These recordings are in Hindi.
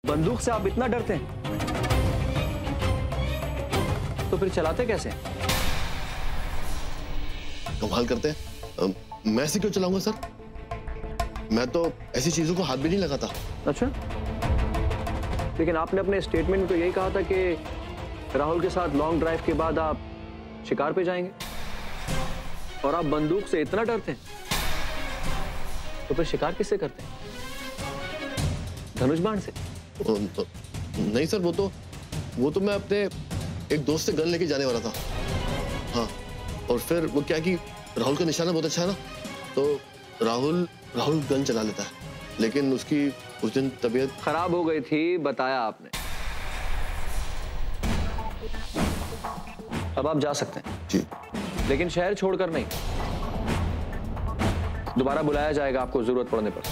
बंदूक से आप इतना डरते हैं तो फिर चलाते कैसे? कमाल करते हैं। मैं ऐसे क्यों चलाऊंगा सर? मैं तो ऐसी चीजों को हाथ भी नहीं लगाता। अच्छा, लेकिन आपने अपने स्टेटमेंट में तो यही कहा था कि राहुल के साथ लॉन्ग ड्राइव के बाद आप शिकार पे जाएंगे, और आप बंदूक से इतना डरते हैं तो फिर शिकार किससे करते हैं? धनुष बाण से? तो नहीं सर, वो तो मैं अपने एक दोस्त से गन लेके जाने वाला था। हाँ, और फिर वो क्या कि राहुल का निशाना बहुत अच्छा है ना, तो राहुल गन चला लेता है, लेकिन उसकी उस दिन तबीयत खराब हो गई थी, बताया आपने। अब आप जा सकते हैं जी, लेकिन शहर छोड़कर नहीं। दोबारा बुलाया जाएगा आपको जरूरत पड़ने पर।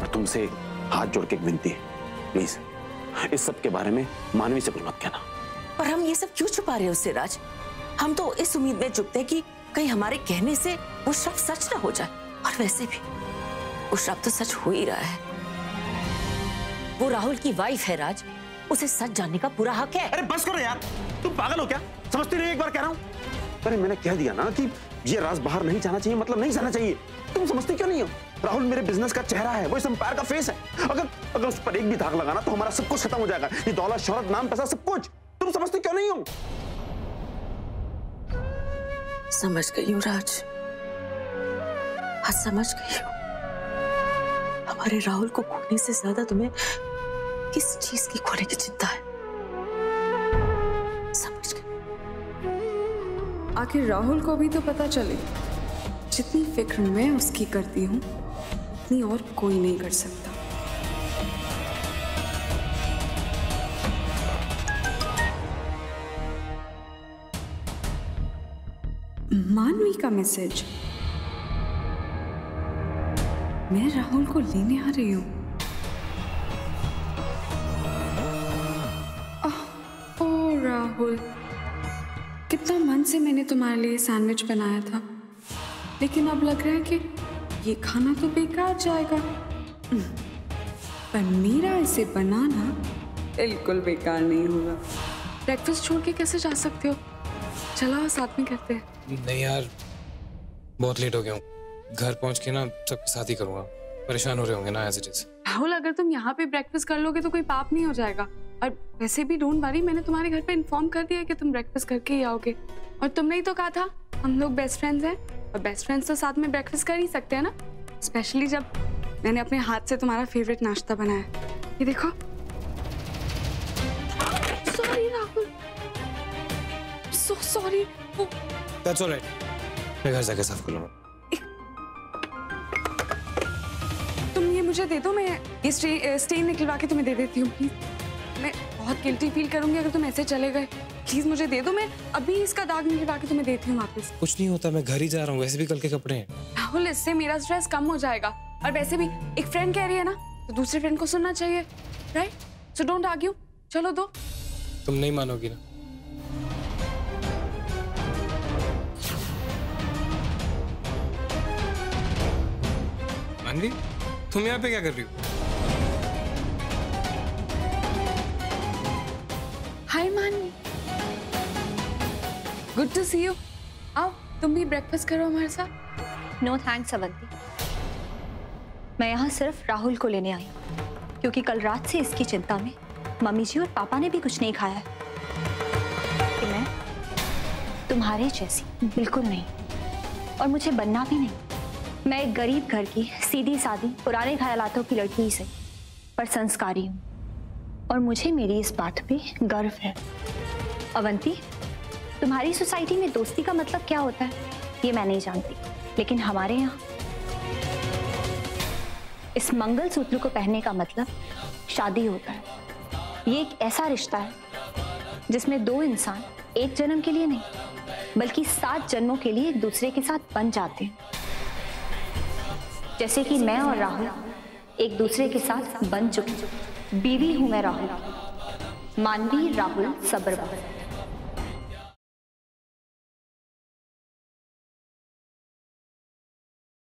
और तुमसे हाथ जोड़ के एक विनती है, प्लीज इस सब के बारे में मानवी से कुछ मत कहना। पर हम ये सब क्यों छुपा रहे हो उससे राज? हम तो इस उम्मीद में चुपते हैं कि कहीं हमारे कहने से वो श्राप सच ना हो जाए। और वैसे भी वो श्राप तो सच हो ही रहा है। वो राहुल की वाइफ है राज, उसे सच जानने का पूरा हक है। अरे बस करो यार, तुम पागल हो क्या? समझती नहीं, एक बार कह रहा हूं। अरे मैंने कह दिया ना कि ये राज बाहर नहीं जाना चाहिए, मतलब नहीं जाना चाहिए। तुम समझती क्यों नहीं हो? राहुल मेरे बिजनेस का चेहरा है, वो इस एम्पायर का फेस है। अगर उस पर एक भी दाग लगाना तो हमारा सब कुछ खत्म हो जाएगा। ये दौलत, शोहरत, नाम, पैसा, सब कुछ। तुम समझती क्यों नहीं हो? समझ गई हूँ राज, आज समझ गई हूँ। हमारे राहुल को खोने से ज्यादा तुम्हें किस चीज की खोने की चिंता है। समझ गई। आखिर राहुल को भी तो पता चले, जितनी फिक्र मैं उसकी करती हूँ उतनी और कोई नहीं कर सकता। मानवी का मैसेज। मैं राहुल को लेने आ रही हूँ। ओ राहुल, कितना मन से मैंने तुम्हारे लिए सैंडविच बनाया था, लेकिन अब लग रहा है कि ये खाना तो बेकार जाएगा। पर मेरा इसे बनाना बिल्कुल बेकार नहीं होगा। ब्रेकफास्ट छोड़ के कैसे जा सकते हो? चला साथ में करते हैं। नहीं यार, बहुत लेट हो गया हूँ। घर पहुँच के ना सबके साथ ही करूँगा। परेशान हो रहे होंगे ना एज इट इज। राहुल, अगर तुम यहाँ पे ब्रेकफास्ट कर लोगे तो कोई पाप नहीं हो जाएगा। और वैसे भी डोंट वरी, मैंने तुम्हारे घर पे इन्फॉर्म कर दिया है कि तुम ब्रेकफास्ट करके ही आओगे। और तुमने ही तो कहा था हम लोग बेस्ट फ्रेंड्स हैं, और बेस्ट फ्रेंड्स तो साथ में ब्रेकफास्ट कर ही सकते हैं ना, स्पेशली जब मैंने अपने हाथ से तुम्हारा फेवरेट नाश्ता बनाया। ये देखो। Sorry Rahul, so sorry. That's alright, मैं घर जाके साफ कर लूंगा। तुम ये मुझे दे दो, मैं ये स्टेन निकलवा के तुम्हें दे देती हूँ प्लीज। मैं बहुत गिल्टी फील करूंगी अगर तुम ऐसे चले गए। प्लीज मुझे दे दो, मैं अभी इसका दाग निकलवा के तुम्हें देती हूँ वापस। कुछ नहीं होता, मैं घर ही जा रहा हूँ, वैसे भी कल के कपड़े हैं। राहुल, इससे मेरा स्ट्रेस कम हो जाएगा। और वैसे भी एक फ्रेंड कह रही है ना, तो दूसरे फ्रेंड को सुनना चाहिए, राइट? So don't argue. चलो दो। तुम नहीं मानोगी ना। मानवी, तुम यहाँ पे क्या कर रही हो? हाय मानवी, गुड टू सी यू। आओ तुम भी ब्रेकफास्ट करो हमारे साथ। नो थैंक्स अवंती, मैं यहाँ सिर्फ राहुल को लेने आई हूँ, क्योंकि कल रात से इसकी चिंता में मम्मी जी और पापा ने भी कुछ नहीं खाया है। कि मैं तुम्हारे जैसी बिल्कुल नहीं, और मुझे बनना भी नहीं। मैं एक गरीब घर की सीधी सादी पुराने ख्यालातों की लड़की ही सही, पर संस्कारी हूँ, और मुझे मेरी इस बात पे गर्व है। अवंती, तुम्हारी सोसाइटी में दोस्ती का मतलब क्या होता है ये मैं नहीं जानती, लेकिन हमारे यहाँ इस मंगलसूत्र को पहनने का मतलब शादी होता है। ये एक ऐसा रिश्ता है जिसमें दो इंसान एक जन्म के लिए नहीं, बल्कि 7 जन्मों के लिए एक दूसरे के साथ बन जाते हैं। जैसे कि मैं और राहुल एक दूसरे के साथ बन चुके। बीवी हूं मैं राहुल, मानवी राहुल सब्रवा।